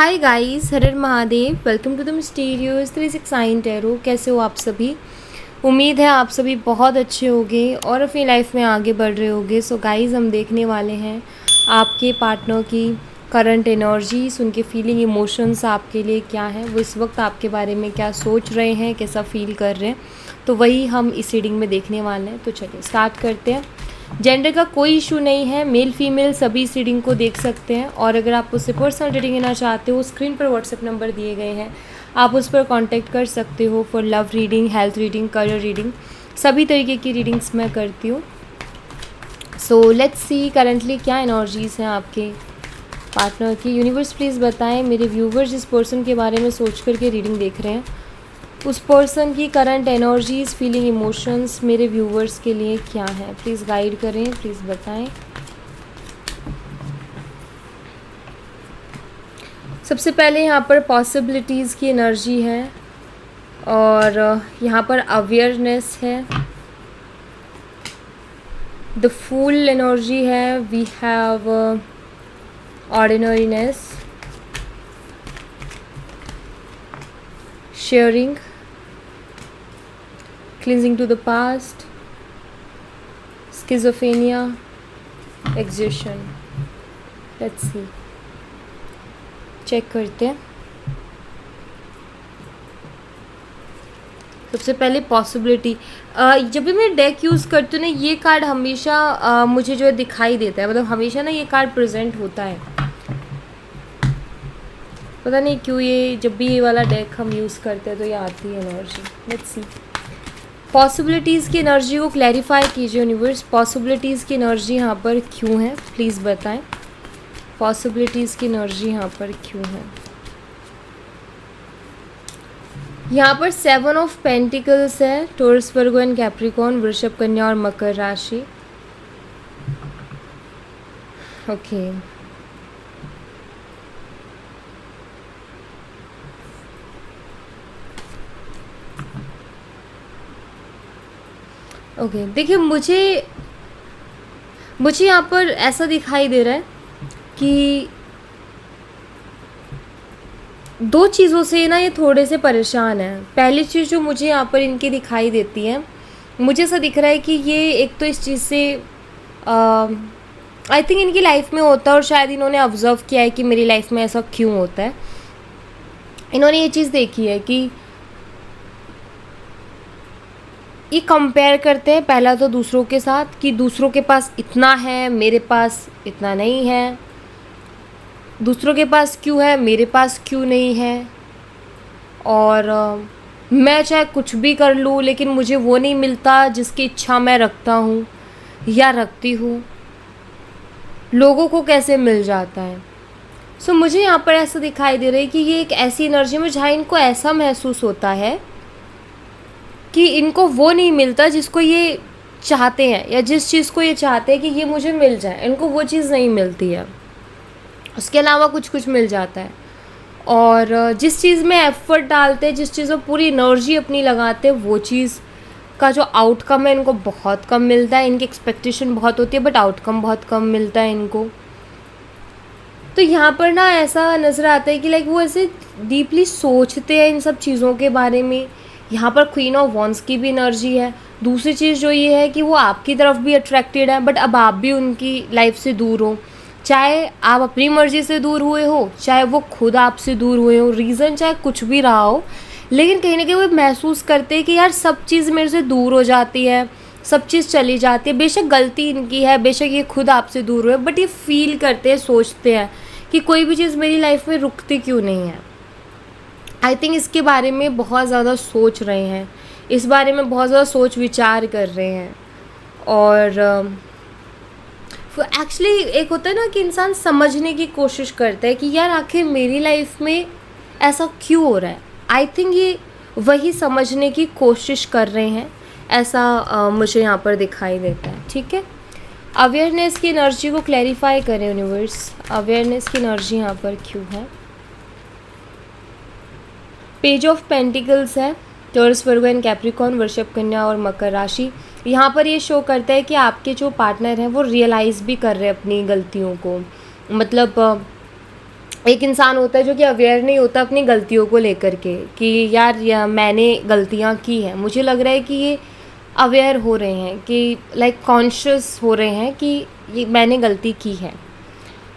हाय guys, हर हर Mahadev. Welcome to the mysterious 369 tarot. कैसे हो आप सभी? उम्मीद है आप सभी बहुत अच्छे होंगे और अपनी लाइफ में आगे बढ़ रहे होंगे। सो गाइस, हम देखने वाले हैं आपके पार्टनर की करंट एनर्जीज, उनके फीलिंग इमोशंस आपके लिए क्या है, वो इस वक्त आपके बारे में क्या सोच रहे हैं, कैसा फील कर रहे हैं। तो वही हम इस रीडिंग में देखने वाले हैं। तो चलिए स्टार्ट करते हैं। जेंडर का कोई इशू नहीं है, मेल फीमेल सभी इस रीडिंग को देख सकते हैं। और अगर आप उससे पर्सनल रीडिंग लेना चाहते हो, स्क्रीन पर व्हाट्सएप नंबर दिए गए हैं, आप उस पर कांटेक्ट कर सकते हो for love reading, health reading, career reading, सभी तरीके की रीडिंग्स मैं करती हूँ। सो लेट्स सी करंटली क्या एनर्जीज़ हैं आपके पार्टनर की। यूनिवर्स प्लीज़ बताएं मेरे व्यूवर्स जिस पर्सन के बारे में सोच करके रीडिंग देख रहे हैं, उस पर्सन की करंट एनर्जीज़, फीलिंग, इमोशंस मेरे व्यूवर्स के लिए क्या है। प्लीज़ गाइड करें, प्लीज़ बताएं। सबसे पहले यहाँ पर पॉसिबिलिटीज़ की एनर्जी है और यहाँ पर अवेयरनेस है। द फूल एनर्जी है। We have ordinariness, sharing, cleansing to the past, schizophrenia, exhaustion. Let's see. Check करते हैं। सबसे पहले पॉसिबिलिटी, जब भी मैं डेक यूज़ करती हूँ ना, ये कार्ड हमेशा मुझे जो है दिखाई देता है, मतलब हमेशा ना ये कार्ड प्रेजेंट होता है। पता नहीं क्यों ये जब भी ये वाला डेक हम यूज़ करते हैं तो ये आती है एनर्जी। Let's see. पॉसिबिलिटीज़ की एनर्जी को क्लैरिफाई कीजिए यूनिवर्स। पॉसिबिलिटीज़ की एनर्जी यहाँ पर क्यों है, प्लीज़ बताएं। पॉसिबिलिटीज़ की एनर्जी यहाँ पर क्यों है। यहाँ पर 7 ऑफ पेंटिकल्स है। टॉरस, वर्गो एंड कैप्रिकॉर्न, वृषभ, कन्या और मकर राशि। ओके, ओके देखिए, मुझे यहाँ पर ऐसा दिखाई दे रहा है कि दो चीज़ों से ना ये थोड़े से परेशान हैं। पहली चीज़ जो मुझे यहाँ पर इनकी दिखाई देती है, मुझे ऐसा दिख रहा है कि ये एक तो इस चीज़ से आई थिंक इनकी लाइफ में होता है और शायद इन्होंने ऑब्जर्व किया है कि मेरी लाइफ में ऐसा क्यों होता है। इन्होंने ये चीज़ देखी है कि ये कंपेयर करते हैं पहला तो दूसरों के साथ, कि दूसरों के पास इतना है, मेरे पास इतना नहीं है। दूसरों के पास क्यों है, मेरे पास क्यों नहीं है। और मैं चाहे कुछ भी कर लूँ लेकिन मुझे वो नहीं मिलता जिसकी इच्छा मैं रखता हूँ या रखती हूँ, लोगों को कैसे मिल जाता है। सो मुझे यहाँ पर ऐसा दिखाई दे रहा है कि ये एक ऐसी एनर्जी में जहाँ इनको ऐसा महसूस होता है कि इनको वो नहीं मिलता जिसको ये चाहते हैं, या जिस चीज़ को ये चाहते हैं कि ये मुझे मिल जाए, इनको वो चीज़ नहीं मिलती है। उसके अलावा कुछ मिल जाता है। और जिस चीज़ में एफर्ट डालते हैं, जिस चीज़ में पूरी एनर्जी अपनी लगाते हैं, वो चीज़ का जो आउटकम है इनको बहुत कम मिलता है। इनकी एक्सपेक्टेशन बहुत होती है बट आउटकम बहुत कम मिलता है इनको। तो यहाँ पर ना ऐसा नज़र आता है कि लाइक वो ऐसे डीपली सोचते हैं इन सब चीज़ों के बारे में। यहाँ पर क्वीन ऑफ वॉन्ड्स की भी एनर्जी है। दूसरी चीज़ जो ये है कि वो आपकी तरफ भी अट्रैक्टेड है बट अब आप भी उनकी लाइफ से दूर हो। चाहे आप अपनी मर्ज़ी से दूर हुए हो, चाहे वो खुद आपसे दूर हुए हो, रीज़न चाहे कुछ भी रहा हो, लेकिन कहीं ना कहीं वो महसूस करते हैं कि यार सब चीज़ मेरे से दूर हो जाती है, सब चीज़ चली जाती है। बेशक गलती इनकी है, बेशक ये खुद आपसे दूर हुए, बट ये फील करते हैं, सोचते हैं कि कोई भी चीज़ मेरी लाइफ में रुकती क्यों नहीं है। आई थिंक इसके बारे में बहुत ज़्यादा सोच रहे हैं, इस बारे में बहुत ज़्यादा सोच विचार कर रहे हैं। और एक्चुअली एक होता है ना कि इंसान समझने की कोशिश करता है कि यार आखिर मेरी लाइफ में ऐसा क्यों हो रहा है। आई थिंक ये वही समझने की कोशिश कर रहे हैं, ऐसा मुझे यहाँ पर दिखाई देता है। ठीक है, अवेयरनेस की एनर्जी को क्लैरिफाई करें यूनिवर्स। अवेयरनेस की एनर्जी यहाँ पर क्यों है। पेज ऑफ पेंटिकल्स है। टॉरस, वर्गो एंड कैप्रिकॉर्न, वृषभ, कन्या और मकर राशि। यहाँ पर ये शो करता है कि आपके जो पार्टनर हैं वो रियलाइज़ भी कर रहे हैं अपनी गलतियों को। मतलब एक इंसान होता है जो कि अवेयर नहीं होता अपनी गलतियों को लेकर के कि यार मैंने गलतियाँ की हैं। मुझे लग रहा है कि ये अवेयर हो रहे हैं कि लाइक कॉन्शियस हो रहे हैं कि ये मैंने गलती की है।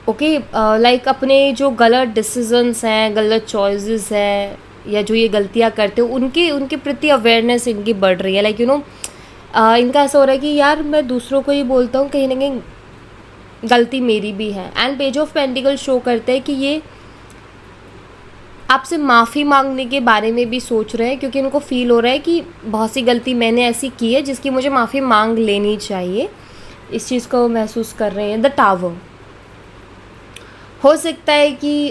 ओके, लाइक अपने जो गलत डिसीजंस हैं, गलत चॉइसेस हैं, या जो ये गलतियाँ करते हो उनके उनके प्रति अवेयरनेस इनकी बढ़ रही है। लाइक इनका ऐसा हो रहा है कि यार मैं दूसरों को ही बोलता हूँ, कहीं ना कहीं गलती मेरी भी है। And page of pentacle show करते हैं कि ये आपसे माफ़ी मांगने के बारे में भी सोच रहे हैं, क्योंकि उनको फील हो रहा है कि बहुत सी गलती मैंने ऐसी की है जिसकी मुझे माफ़ी मांग लेनी चाहिए। इस चीज़ को वो महसूस कर रहे हैं। द टावर, हो सकता है कि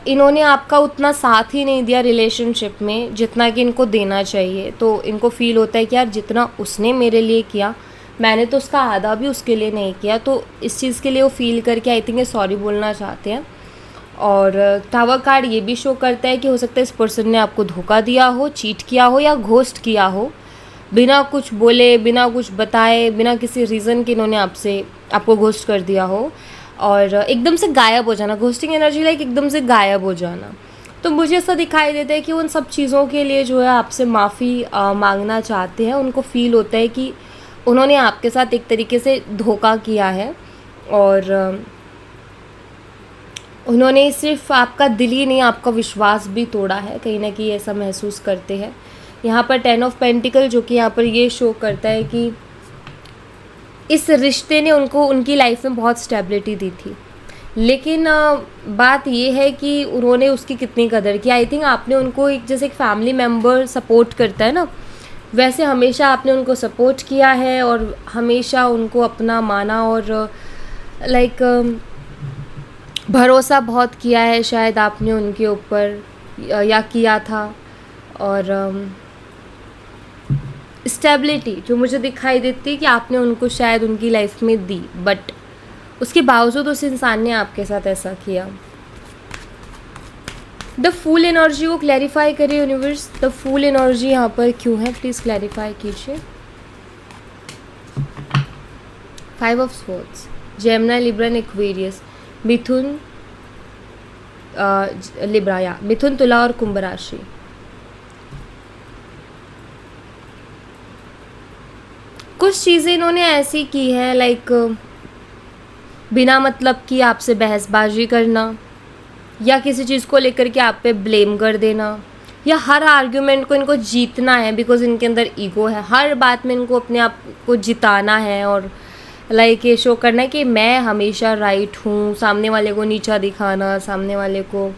इन्होंने आपका उतना साथ ही नहीं दिया रिलेशनशिप में जितना कि इनको देना चाहिए। तो इनको फील होता है कि यार जितना उसने मेरे लिए किया, मैंने तो उसका आधा भी उसके लिए नहीं किया। तो इस चीज़ के लिए वो फील करके आई थिंक ये सॉरी बोलना चाहते हैं। और टावर कार्ड ये भी शो करता है कि हो सकता है इस पर्सन ने आपको धोखा दिया हो, चीट किया हो या घोस्ट किया हो, बिना कुछ बोले, बिना कुछ बताए, बिना किसी रीज़न के इन्होंने आपको घोस्ट कर दिया हो। और एकदम से गायब हो जाना, घोस्टिंग एनर्जी लाइक एकदम से गायब हो जाना। तो मुझे ऐसा दिखाई देता है कि उन सब चीज़ों के लिए जो है आपसे माफ़ी मांगना चाहते हैं। उनको फील होता है कि उन्होंने आपके साथ एक तरीके से धोखा किया है, और उन्होंने सिर्फ आपका दिल ही नहीं, आपका विश्वास भी तोड़ा है। कहीं ना कहीं ऐसा महसूस करते हैं। यहाँ पर 10 ऑफ पेंटिकल जो कि यहाँ पर ये शो करता है कि इस रिश्ते ने उनको उनकी लाइफ में बहुत स्टेबिलिटी दी थी, लेकिन बात ये है कि उन्होंने उसकी कितनी कदर की। आई थिंक आपने उनको एक जैसे एक फैमिली मेम्बर सपोर्ट करता है ना, वैसे हमेशा आपने उनको सपोर्ट किया है और हमेशा उनको अपना माना, और लाइक भरोसा बहुत किया है शायद आपने उनके ऊपर, या किया था। और स्टेबिलिटी जो मुझे दिखाई देती है कि आपने उनको शायद उनकी लाइफ में दी, बट उसके बावजूद उस इंसान ने आपके साथ ऐसा किया। द फूल एनर्जी को क्लैरिफाई करिए यूनिवर्स। द फूल एनर्जी यहाँ पर क्यों है, प्लीज़ क्लैरिफाई कीजिए। 5 of swords, Gemini, Libra and Aquarius, Mithun, Libra या मिथुन, तुला और कुंभ राशि। कुछ चीज़ें इन्होंने ऐसी की हैं लाइक बिना मतलब की आपसे बहसबाजी करना, या किसी चीज़ को लेकर के आप पे ब्लेम कर देना, या हर आर्ग्यूमेंट को इनको जीतना है बिकॉज इनके अंदर ईगो है। हर बात में इनको अपने आप को जिताना है और लाइक ये शो करना है कि मैं हमेशा राइट हूँ, सामने वाले को नीचा दिखाना, सामने वाले को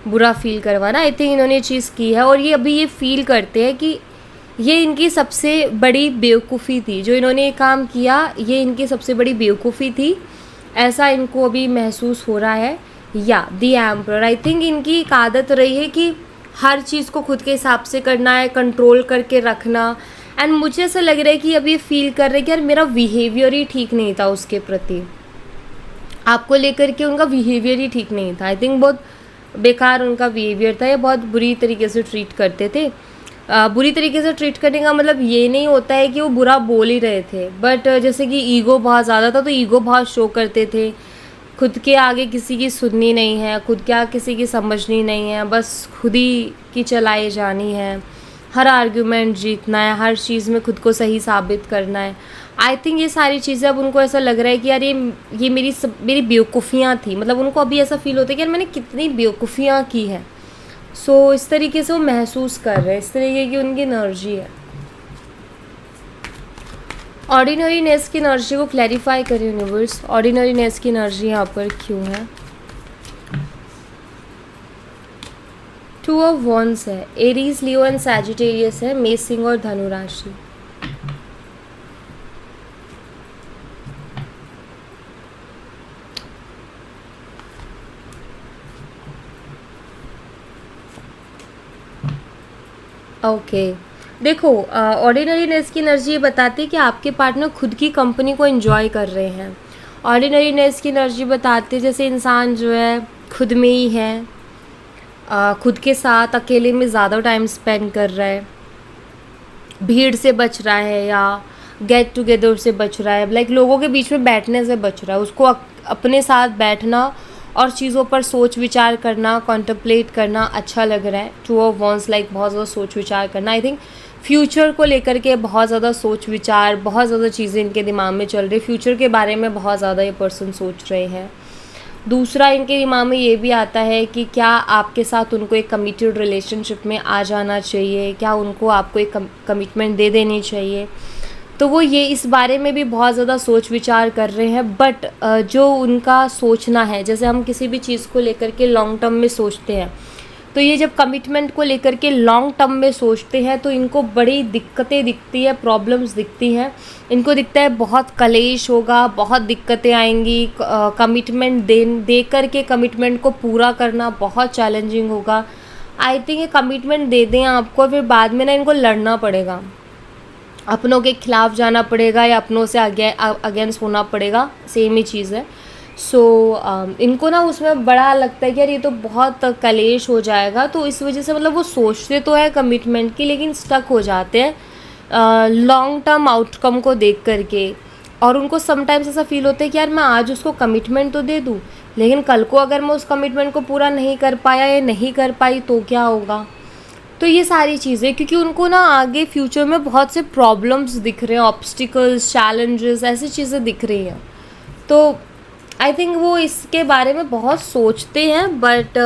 बुरा फील करवाना। आई थिंक इन्होंने ये चीज़ की है, और ये अभी ये फील करते हैं कि ये इनकी सबसे बड़ी बेवकूफ़ी थी। जो इन्होंने ये काम किया, ये इनकी सबसे बड़ी बेवकूफ़ी थी, ऐसा इनको अभी महसूस हो रहा है। या द एम्परर, आई थिंक इनकी एक आदत रही है कि हर चीज़ को खुद के हिसाब से करना है, कंट्रोल करके रखना। एंड मुझे ऐसा लग रहा है कि अभी फील कर रहे हैं कि यार मेरा बिहेवियर ही ठीक नहीं था उसके प्रति, आपको लेकर के उनका बिहेवियर ही ठीक नहीं था। आई थिंक बहुत बेकार उनका बिहेवियर था, ये बहुत बुरी तरीके से ट्रीट करते थे। बुरी तरीके से ट्रीट करने का मतलब ये नहीं होता है कि वो बुरा बोल ही रहे थे, बट जैसे कि ईगो बहुत ज़्यादा था, तो ईगो बहुत शो करते थे। खुद के आगे किसी की सुननी नहीं है, खुद के आगे किसी की समझनी नहीं है, बस खुद ही की चलाई जानी है, हर आर्ग्यूमेंट जीतना है, हर चीज़ में खुद को सही साबित करना है। आई थिंक ये सारी चीज़ें अब उनको ऐसा लग रहा है कि यार ये मेरी बेवकूफ़ियाँ थी। मतलब उनको अभी ऐसा फील होता है कि यार मैंने कितनी बेवकूफ़ियाँ की हैं। सो इस तरीके से वो महसूस कर रहे हैं, इस तरीके की उनकी एनर्जी है। ऑर्डिनरीनेस की एनर्जी को क्लैरिफाई करें यूनिवर्स। ऑर्डिनरीनेस की एनर्जी यहाँ पर क्यों है। 2 ऑफ वॉन्ड्स है, एरीज, लियो एंड सैजिटेरियस है, मेष, सिंह और धनु राशि। ओके देखो, ऑर्डिनरीनेस की एनर्जी ये बताती है कि आपके पार्टनर खुद की कंपनी को एंजॉय कर रहे हैं। ऑर्डिनरीनेस की एनर्जी बताती है जैसे इंसान जो है खुद में ही है, खुद के साथ अकेले में ज़्यादा टाइम स्पेंड कर रहा है, भीड़ से बच रहा है या गेट टुगेदर से बच रहा है, लाइक लोगों के बीच में बैठने से बच रहा है। उसको अपने साथ बैठना और चीज़ों पर सोच विचार करना, कॉन्टम्पलेट करना अच्छा लग रहा है। टू ऑफ वॉन्स लाइक बहुत ज़्यादा सोच विचार करना। आई थिंक फ्यूचर को लेकर के बहुत ज़्यादा सोच विचार, बहुत ज़्यादा चीज़ें इनके दिमाग में चल रही, फ्यूचर के बारे में बहुत ज़्यादा ये पर्सन सोच रहे हैं। दूसरा इनके दिमाग में ये भी आता है कि क्या आपके साथ उनको एक कमिटेड रिलेशनशिप में आ जाना चाहिए, क्या उनको आपको एक कमिटमेंट दे देनी चाहिए। तो वो ये इस बारे में भी बहुत ज़्यादा सोच विचार कर रहे हैं। बट जो उनका सोचना है, जैसे हम किसी भी चीज़ को लेकर के लॉन्ग टर्म में सोचते हैं, तो ये जब कमिटमेंट को लेकर के लॉन्ग टर्म में सोचते हैं तो इनको बड़ी दिक्कतें दिखती है, प्रॉब्लम्स दिखती हैं। इनको दिखता है बहुत कलेश होगा, बहुत दिक्कतें आएंगी, कमिटमेंट दे करके कमिटमेंट को पूरा करना बहुत चैलेंजिंग होगा। आई थिंक ये कमिटमेंट दे दें आपको, फिर बाद में ना इनको लड़ना पड़ेगा, अपनों के खिलाफ जाना पड़ेगा या अपनों से अगेंस्ट होना पड़ेगा, सेम ही चीज़ है। सो इनको ना उसमें बड़ा लगता है कि यार ये तो बहुत कलेश हो जाएगा, तो इस वजह से मतलब वो सोचते तो है कमिटमेंट की, लेकिन स्टक हो जाते हैं लॉन्ग टर्म आउटकम को देख करके। और उनको समटाइम्स ऐसा फील होता है कि यार मैं आज उसको कमिटमेंट तो दे दूँ, लेकिन कल को अगर मैं उस कमिटमेंट को पूरा नहीं कर पाया या नहीं कर पाई तो क्या होगा। तो ये सारी चीज़ें, क्योंकि उनको ना आगे फ्यूचर में बहुत से प्रॉब्लम्स दिख रहे हैं, ऑब्स्टिकल्स, चैलेंजेस, ऐसी चीज़ें दिख रही हैं। तो आई थिंक वो इसके बारे में बहुत सोचते हैं बट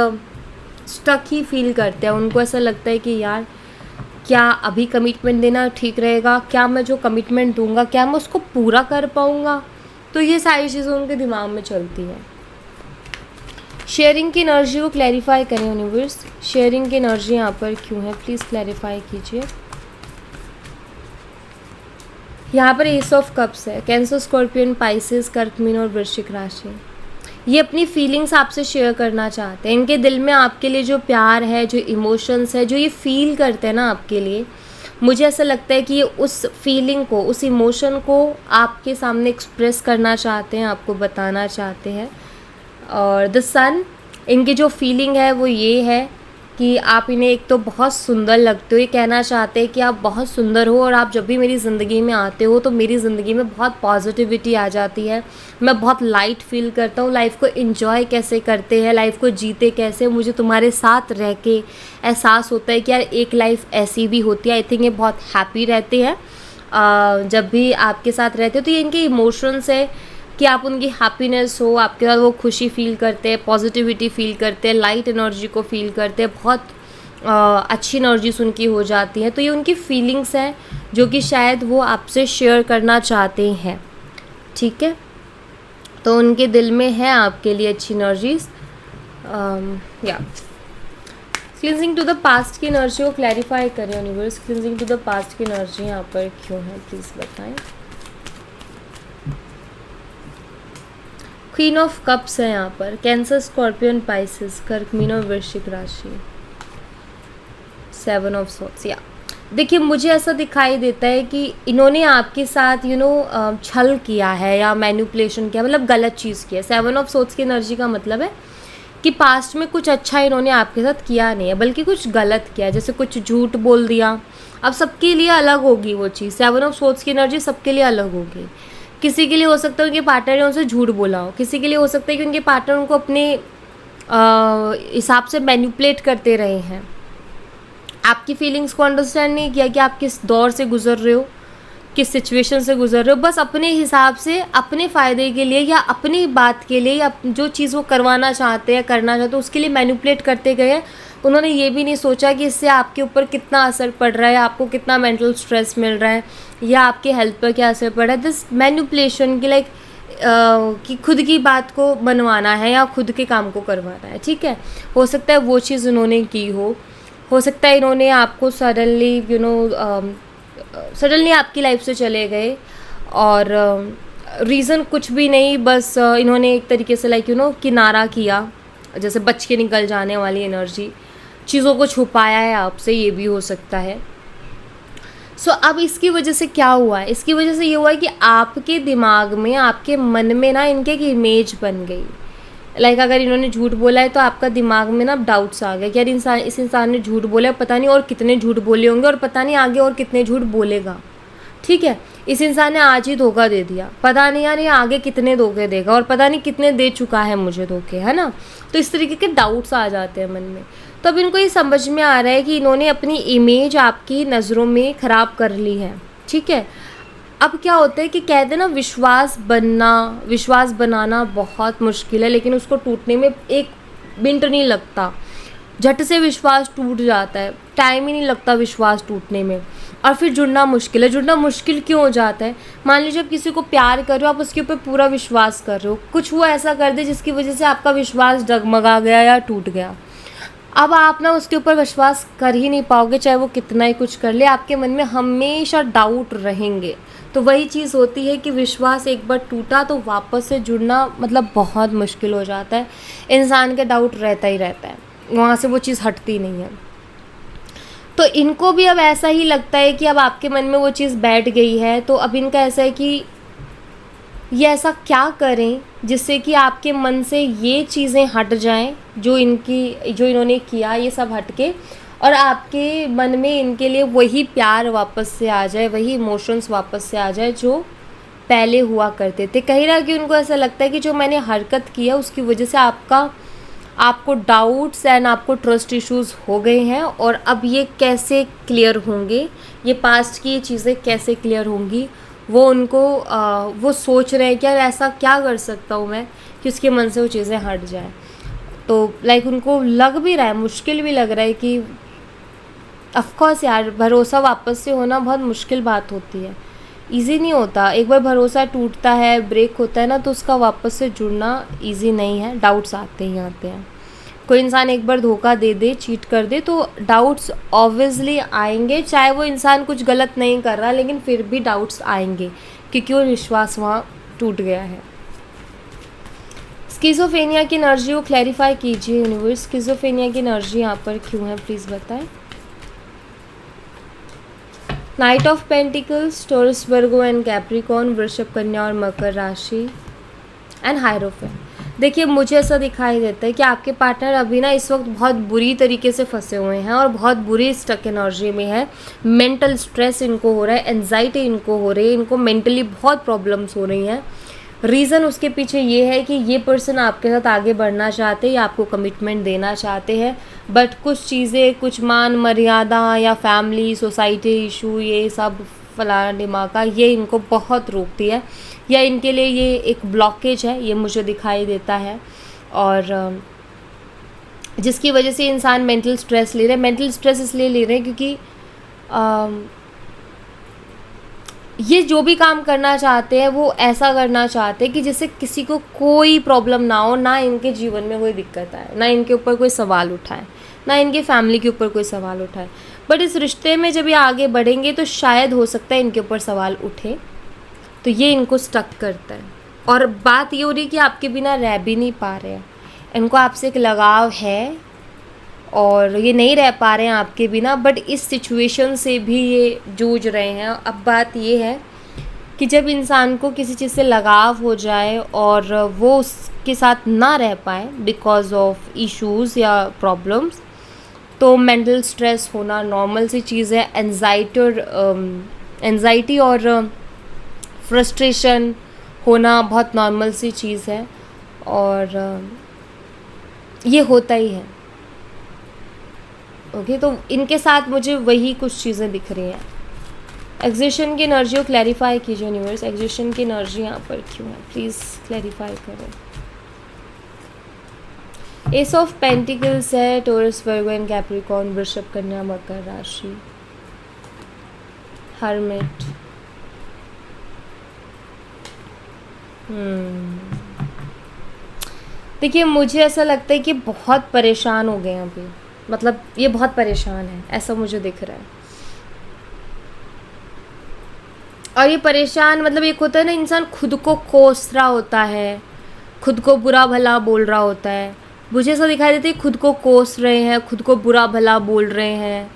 स्टक ही फील करते हैं। उनको ऐसा लगता है कि यार क्या अभी कमिटमेंट देना ठीक रहेगा, क्या मैं जो कमिटमेंट दूंगा क्या मैं उसको पूरा कर पाऊंगा। तो ये सारी चीज़ें उनके दिमाग में चलती हैं। शेयरिंग की एनर्जी को क्लैरिफाई करें यूनिवर्स, शेयरिंग की एनर्जी यहाँ पर क्यों है, प्लीज़ क्लैरिफाई कीजिए। यहाँ पर एस ऑफ कप्स है, कैंसर, स्कॉर्पियन, पाइसेस, कर्क, मीन और वृश्चिक राशि। ये अपनी फीलिंग्स आपसे शेयर करना चाहते हैं। इनके दिल में आपके लिए जो प्यार है, जो इमोशंस है, जो ये फील करते हैं ना आपके लिए, मुझे ऐसा लगता है कि ये उस फीलिंग को, उस इमोशन को आपके सामने एक्सप्रेस करना चाहते हैं, आपको बताना चाहते हैं। और द सन, इनकी जो फीलिंग है वो ये है कि आप इन्हें एक तो बहुत सुंदर लगते हो, ये कहना चाहते हैं कि आप बहुत सुंदर हो और आप जब भी मेरी ज़िंदगी में आते हो तो मेरी ज़िंदगी में बहुत पॉजिटिविटी आ जाती है, मैं बहुत लाइट फील करता हूँ। लाइफ को एंजॉय कैसे करते हैं, लाइफ को जीते कैसे, मुझे तुम्हारे साथ रह के एहसास होता है कि यार एक लाइफ ऐसी भी होती है। आई थिंक ये बहुत हैप्पी रहते हैं जब भी आपके साथ रहते हो। तो ये इनके इमोशंस है कि आप उनकी हैप्पीनेस हो, आपके साथ वो खुशी फील करते हैं, पॉजिटिविटी फील करते हैं, लाइट एनर्जी को फील करते हैं, बहुत अच्छी एनर्जीज उनकी हो जाती है। तो ये उनकी फीलिंग्स हैं जो कि शायद वो आपसे शेयर करना चाहते हैं। ठीक है, तो उनके दिल में है आपके लिए अच्छी एनर्जीज। या क्लिनजिंग टू द पास्ट की एनर्जी को क्लैरिफाई करें universe, cleansing to the past की एनर्जी यहाँ पर क्यों है, प्लीज़ बताएं। क्वीन ऑफ कप्स है यहाँ पर, कैंसर, स्कॉर्पियन, पाइसेस, कर्क, मीन और वृश्चिक राशि, सेवन ऑफ सोर्ड्स। या देखिए मुझे ऐसा दिखाई देता है कि इन्होंने आपके साथ छल किया है या मैनिपुलेशन किया, मतलब गलत चीज़ किया। सेवन ऑफ सोर्ड्स की एनर्जी का मतलब है कि पास्ट में कुछ अच्छा इन्होंने आपके साथ किया नहीं है, बल्कि कुछ गलत किया, जैसे कुछ झूठ बोल दिया। अब सबके लिए अलग होगी वो चीज़, सेवन ऑफ सोर्ड्स की एनर्जी सबके लिए अलग होगी। किसी के लिए हो सकता है उनके पार्टनर ने उनसे झूठ बोला हो, किसी के लिए हो सकता है कि उनके पार्टनर उनको अपने हिसाब से मैनिपुलेट करते रहे हैं, आपकी फीलिंग्स को अंडरस्टैंड नहीं किया कि आप किस दौर से गुजर रहे हो, किस सिचुएशन से गुजर रहे हो, बस अपने हिसाब से, अपने फ़ायदे के लिए या अपनी बात के लिए या जो चीज़ वो करवाना चाहते हैं, करना चाहते हैं, उसके लिए मैनिपुलेट करते गए हैं। उन्होंने ये भी नहीं सोचा कि इससे आपके ऊपर कितना असर पड़ रहा है, आपको कितना मेंटल स्ट्रेस मिल रहा है या आपके हेल्थ पर क्या असर पड़ रहा है। दिस मैनिपुलेशन की कि खुद की बात को मनवाना है या खुद के काम को करवाना है। ठीक है, हो सकता है वो चीज़ उन्होंने की हो सकता है इन्होंने आपको सडनली आपकी लाइफ से चले गए और रीज़न कुछ भी नहीं, बस इन्होंने एक तरीके से किनारा किया, जैसे बच के निकल जाने वाली एनर्जी, चीज़ों को छुपाया है आपसे, ये भी हो सकता है। अब इसकी वजह से क्या हुआ है, इसकी वजह से ये हुआ है कि आपके दिमाग में, आपके मन में ना इनके एक इमेज बन गई। अगर इन्होंने झूठ बोला है तो आपका दिमाग में ना डाउट्स आ गए कि यार इस इंसान ने झूठ बोला है, पता नहीं और कितने झूठ बोले होंगे और पता नहीं आगे और कितने झूठ बोलेगा। ठीक है, इस इंसान ने आज ही धोखा दे दिया, पता नहीं यार ये आगे कितने धोखे देगा और पता नहीं कितने दे चुका है मुझे धोखे, है ना। तो इस तरीके के डाउट्स आ जाते हैं मन में। तो अब इनको ये समझ में आ रहा है कि इन्होंने अपनी इमेज आपकी नज़रों में ख़राब कर ली है, ठीक है। अब क्या होता है कि कहते हैं ना, विश्वास बनाना बहुत मुश्किल है, लेकिन उसको टूटने में एक मिनट नहीं लगता, झट से विश्वास टूट जाता है, टाइम ही नहीं लगता विश्वास टूटने में। और फिर जुड़ना मुश्किल है। जुड़ना मुश्किल क्यों हो जाता है? मान लीजिए आप किसी को प्यार कर रहे हो, आप उसके ऊपर पूरा विश्वास कर रहे हो, कुछ वो ऐसा कर दे जिसकी वजह से आपका विश्वास डगमगा गया या टूट गया। अब आप ना उसके ऊपर विश्वास कर ही नहीं पाओगे, चाहे वो कितना ही कुछ कर ले, आपके मन में हमेशा डाउट रहेंगे। तो वही चीज़ होती है कि विश्वास एक बार टूटा तो वापस से जुड़ना मतलब बहुत मुश्किल हो जाता है। इंसान का डाउट रहता ही रहता है, वहाँ से वो चीज़ हटती नहीं है। तो इनको भी अब ऐसा ही लगता है कि अब आपके मन में वो चीज़ बैठ गई है, तो अब इनका ऐसा है कि ये ऐसा क्या करें जिससे कि आपके मन से ये चीज़ें हट जाएं, जो इन्होंने किया ये सब हट के, और आपके मन में इनके लिए वही प्यार वापस से आ जाए, वही इमोशंस वापस से आ जाए जो पहले हुआ करते थे। कहीं ना कहीं उनको ऐसा लगता है कि जो मैंने हरकत किया उसकी वजह से आपको डाउट्स एंड आपको ट्रस्ट इश्यूज़ हो गए हैं, और अब ये कैसे क्लियर होंगे, ये पास्ट की ये चीज़ें कैसे क्लियर होंगी, वो सोच रहे हैं कि यार ऐसा क्या कर सकता हूँ मैं कि उसके मन से वो चीज़ें हट जाएं। तो उनको लग भी रहा है, मुश्किल भी लग रहा है कि ऑफकोर्स यार भरोसा वापस से होना बहुत मुश्किल बात होती है, ईज़ी नहीं होता। एक बार भरोसा टूटता है, ब्रेक होता है ना, तो उसका वापस से जुड़ना ईज़ी नहीं है, डाउट्स आते ही आते हैं। कोई इंसान एक बार धोखा दे दे, चीट कर दे, तो डाउट्स ऑब्वियसली आएंगे, चाहे वो इंसान कुछ गलत नहीं कर रहा, लेकिन फिर भी डाउट्स आएंगे क्योंकि वो विश्वास वहाँ टूट गया है। स्किज़ोफ्रेनिया की एनर्जी को क्लैरिफाई कीजिए यूनिवर्स, स्किज़ोफ्रेनिया की एनर्जी यहाँ पर क्यों है प्लीज़ बताएं। Night of pentacles, taurus, Virgo and Capricorn, वृषभ, कन्या और मकर राशि एंड हायरोफेंट। देखिए मुझे ऐसा दिखाई देता है कि आपके पार्टनर अभी ना इस वक्त बहुत बुरी तरीके से फंसे हुए हैं और बहुत बुरी स्टक एनर्जी में है। मेंटल स्ट्रेस इनको हो रहा है, एंजाइटी इनको हो रही है, इनको मेंटली बहुत प्रॉब्लम्स हो रही हैं। रीज़न उसके पीछे ये है कि ये पर्सन आपके साथ आगे बढ़ना चाहते हैं या आपको कमिटमेंट देना चाहते हैं, बट कुछ चीज़ें, कुछ मान मर्यादा या फैमिली सोसाइटी इशू, ये सब फलाना दिमागा, ये इनको बहुत रोकती है या इनके लिए ये एक ब्लॉकेज है, ये मुझे दिखाई देता है। और जिसकी वजह से इंसान मेंटल स्ट्रेस ले रहे हैं। मेंटल स्ट्रेस इसलिए ले रहे हैं क्योंकि ये जो भी काम करना चाहते हैं वो ऐसा करना चाहते हैं कि जिससे किसी को कोई प्रॉब्लम ना हो, ना इनके जीवन में कोई दिक्कत आए, ना इनके ऊपर कोई सवाल उठाए, ना इनके फैमिली के ऊपर कोई सवाल उठाए। बट इस रिश्ते में जब ये आगे बढ़ेंगे तो शायद हो सकता है इनके ऊपर सवाल उठे, तो ये इनको स्टक करता है। और बात ये हो रही है कि आपके बिना रह भी नहीं पा रहे हैं, इनको आपसे एक लगाव है और ये नहीं रह पा रहे हैं आपके बिना, बट इस सिचुएशन से भी ये जूझ रहे हैं। अब बात ये है कि जब इंसान को किसी चीज़ से लगाव हो जाए और वो उसके साथ ना रह पाए बिकॉज ऑफ इश्यूज़ या प्रॉब्लम्स, तो मेंटल स्ट्रेस होना नॉर्मल सी चीज़ है। एंजाइटी और फ्रस्ट्रेशन होना बहुत नॉर्मल सी चीज़ है और ये होता ही है। ओके, तो इनके साथ मुझे वही कुछ चीज़ें दिख रही हैं। एग्जिशन की एनर्जी को क्लैरिफाई कीजिए यूनिवर्स, एग्जिशन की एनर्जी यहाँ पर क्यों है प्लीज़ क्लैरिफाई करो। एस ऑफ पेंटिकल्स है, टॉरस, वर्गो एंड कैप्रिकॉर्न, वृषभ, कन्या, मकर राशि, हर्मिट। देखिए मुझे ऐसा लगता है कि बहुत परेशान हो गए हैं अभी, मतलब ये बहुत परेशान है, ऐसा मुझे दिख रहा है। और ये परेशान मतलब एक होता है ना, इंसान खुद को कोस रहा होता है, खुद को बुरा भला बोल रहा होता है। मुझे ऐसा दिखाई देता है खुद को कोस रहे हैं, खुद को बुरा भला बोल रहे हैं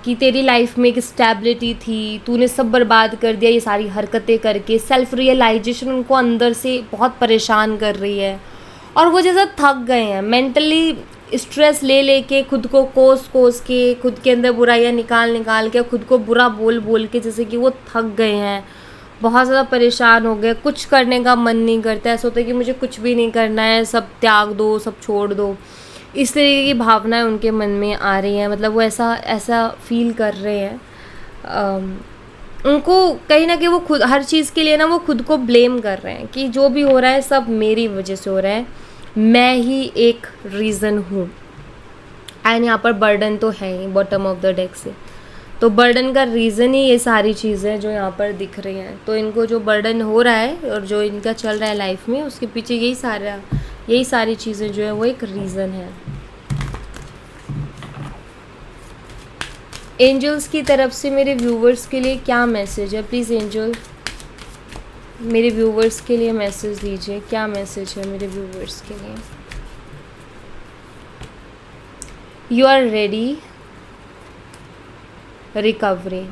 कि तेरी लाइफ में एक स्टेबिलिटी थी, तूने सब बर्बाद कर दिया ये सारी हरकतें करके। सेल्फ रियलाइजेशन उनको अंदर से बहुत परेशान कर रही है और वो जैसा थक गए हैं मेंटली। स्ट्रेस ले लेके खुद को कोस के खुद के अंदर बुराइयाँ निकाल के खुद को बुरा बोल के जैसे कि वो थक गए हैं, बहुत ज़्यादा परेशान हो गए, कुछ करने का मन नहीं करता, ऐसा होता है कि मुझे कुछ भी नहीं करना है, सब त्याग दो, सब छोड़ दो। इस तरीके की भावनाएं उनके मन में आ रही हैं, मतलब वो ऐसा फील कर रहे हैं। उनको कहीं ना कहीं वो खुद हर चीज़ के लिए ना वो खुद को ब्लेम कर रहे हैं कि जो भी हो रहा है सब मेरी वजह से हो रहा है, मैं ही एक रीज़न हूँ। एंड यहाँ पर बर्डन तो है ही बॉटम ऑफ द डेक से, तो बर्डन का रीज़न ही ये सारी चीज़ें जो यहाँ पर दिख रही हैं। तो इनको जो बर्डन हो रहा है और जो इनका चल रहा है लाइफ में, उसके पीछे यही सारी चीज़ें जो है वो एक रीज़न है। एंजल्स की तरफ से मेरे व्यूवर्स के लिए क्या मैसेज है? प्लीज़ एंजल मेरे व्यूवर्स के लिए मैसेज दीजिए, क्या मैसेज है मेरे व्यूवर्स के लिए? You are ready recovery.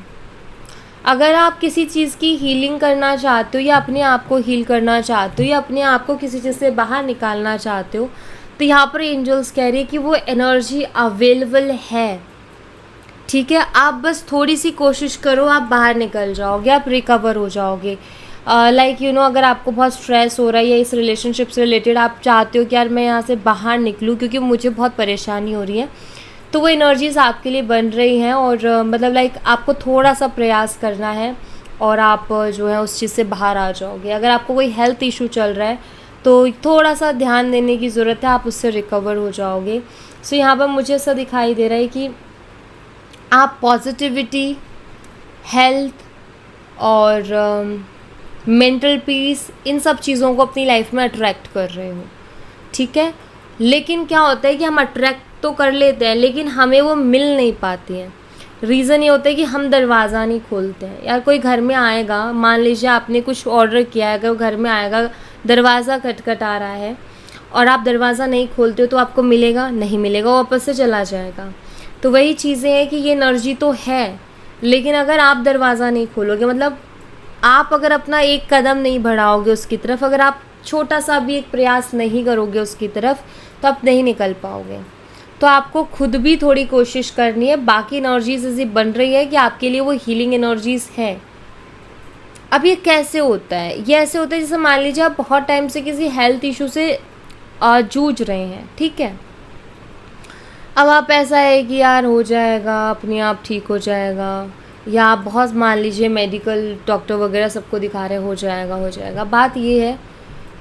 अगर आप किसी चीज़ की हीलिंग करना चाहते हो या अपने आप को हील करना चाहते हो या अपने आप को किसी चीज़ से बाहर निकालना चाहते हो, तो यहाँ पर एंजल्स कह रही है कि वो एनर्जी अवेलेबल है। ठीक है, आप बस थोड़ी सी कोशिश करो, आप बाहर निकल जाओगे, आप रिकवर हो जाओगे। लाइक अगर आपको बहुत स्ट्रेस हो रहा है या इस रिलेशनशिप से रिलेटेड आप चाहते हो कि यार मैं यहाँ से बाहर निकलूँ क्योंकि मुझे बहुत परेशानी हो रही है, तो वो एनर्जीज़ आपके लिए बन रही हैं। और मतलब लाइक आपको थोड़ा सा प्रयास करना है और आप जो है उस चीज़ से बाहर आ जाओगे। अगर आपको कोई हेल्थ इशू चल रहा है तो थोड़ा सा ध्यान देने की ज़रूरत है, आप उससे रिकवर हो जाओगे। सो यहाँ पर मुझे ऐसा दिखाई दे रहा है कि आप पॉजिटिविटी, हेल्थ और मेंटल पीस, इन सब चीज़ों को अपनी लाइफ में अट्रैक्ट कर रहे हो। ठीक है, लेकिन क्या होता है कि हम अट्रैक्ट तो कर लेते हैं लेकिन हमें वो मिल नहीं पाती हैं। रीज़न ये होता है कि हम दरवाज़ा नहीं खोलते हैं। यार कोई घर में आएगा, मान लीजिए आपने कुछ ऑर्डर किया है, अगर वो घर में आएगा, दरवाज़ा खटखटा रहा है और आप दरवाज़ा नहीं खोलते हो तो आपको मिलेगा? नहीं मिलेगा, वो वापस से चला जाएगा। तो वही चीज़ें हैं कि ये एनर्जी तो है, लेकिन अगर आप दरवाज़ा नहीं खोलोगे, मतलब आप अगर अपना एक कदम नहीं बढ़ाओगे उसकी तरफ, अगर आप छोटा सा भी एक प्रयास नहीं करोगे उसकी तरफ, तो आप नहीं निकल पाओगे। तो आपको खुद भी थोड़ी कोशिश करनी है। बाकी एनर्जीज ऐसी बन रही है कि आपके लिए वो हीलिंग एनर्जीज है। अब ये कैसे होता है? ये ऐसे होता है जैसे मान लीजिए आप बहुत टाइम से किसी हेल्थ इशू से जूझ रहे हैं, ठीक है। अब आप ऐसा है कि यार हो जाएगा, अपने आप ठीक हो जाएगा, या आप बहुत मान लीजिए मेडिकल डॉक्टर वगैरह सबको दिखा रहे हो जाएगा। बात ये है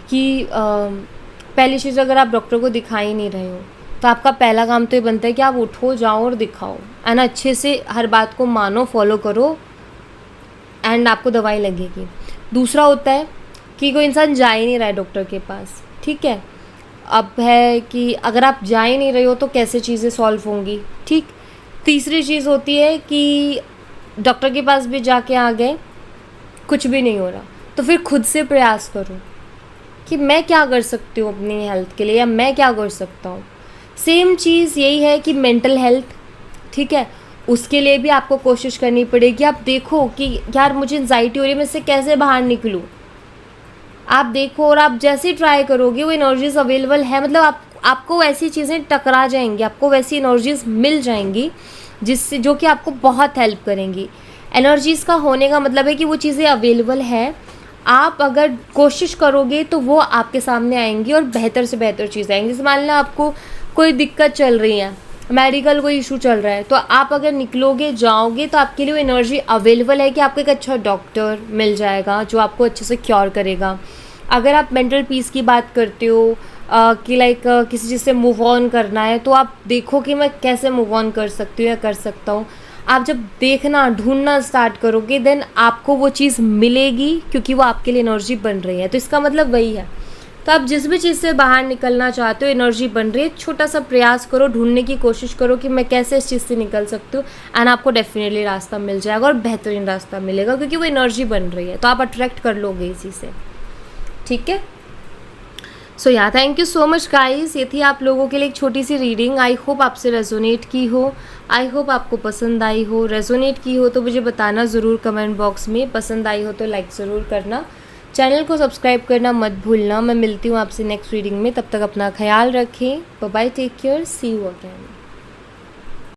कि पहली चीज़, अगर आप डॉक्टर को दिखा ही नहीं रहे हो तो आपका पहला काम तो ये बनता है कि आप उठो, जाओ और दिखाओ, एंड अच्छे से हर बात को मानो, फॉलो करो, एंड आपको दवाई लगेगी। दूसरा होता है कि कोई इंसान जा ही नहीं रहा है डॉक्टर के पास, ठीक है। अब है कि अगर आप जा ही नहीं रहे हो तो कैसे चीज़ें सॉल्व होंगी, ठीक। तीसरी चीज़ होती है कि डॉक्टर के पास भी जाके आ गए, कुछ भी नहीं हो रहा, तो फिर खुद से प्रयास करो कि मैं क्या कर सकती हूँ अपनी हेल्थ के लिए, या मैं क्या कर सकता हूँ। सेम चीज़ यही है कि मेंटल हेल्थ, ठीक है, उसके लिए भी आपको कोशिश करनी पड़ेगी। आप देखो कि यार मुझे एंजाइटी हो रही है, मैं इससे कैसे बाहर निकलूँ। आप देखो और आप जैसे ट्राई करोगे वो एनर्जीज अवेलेबल है, मतलब आपको वैसी चीज़ें टकरा जाएंगी, आपको वैसी एनर्जीज मिल जाएंगी जिससे जो कि आपको बहुत हेल्प करेंगी। एनर्जीज़ का होने का मतलब है कि वो चीज़ें अवेलेबल है, आप अगर कोशिश करोगे तो वो आपके सामने आएंगी और बेहतर से बेहतर चीज़ आएंगी। जैसे मान लो आपको कोई दिक्कत चल रही है, मेडिकल कोई इशू चल रहा है, तो आप अगर निकलोगे, जाओगे, तो आपके लिए वो एनर्जी अवेलेबल है कि आपको एक अच्छा डॉक्टर मिल जाएगा जो आपको अच्छे से क्योर करेगा। अगर आप मेंटल पीस की बात करते हो कि लाइक किसी चीज़ से मूव ऑन करना है, तो आप देखो कि मैं कैसे मूव ऑन कर सकती हूँ या कर सकता हूँ। आप जब देखना, ढूंढना स्टार्ट करोगे, देन आपको वो चीज़ मिलेगी क्योंकि वो आपके लिए एनर्जी बन रही है। तो इसका मतलब वही है। तो आप जिस भी चीज़ से बाहर निकलना चाहते हो, एनर्जी बन रही है, छोटा सा प्रयास करो, ढूंढने की कोशिश करो कि मैं कैसे इस चीज़ से निकल सकती हूँ, एंड आपको डेफिनेटली रास्ता मिल जाएगा और बेहतरीन रास्ता मिलेगा क्योंकि वो एनर्जी बन रही है। तो आप अट्रैक्ट कर लोगे इसी से, ठीक है। सो या thank you so much guys. ये थी आप लोगों के लिए एक छोटी सी रीडिंग। आई होप आपसे रेजोनेट की हो, आई होप आपको पसंद आई हो। रेजोनेट की हो तो मुझे बताना ज़रूर कमेंट बॉक्स में, पसंद आई हो तो लाइक ज़रूर करना। चैनल को सब्सक्राइब करना मत भूलना। मैं मिलती हूँ आपसे नेक्स्ट रीडिंग में, तब तक अपना ख्याल रखें। Bye bye, take care, see you again.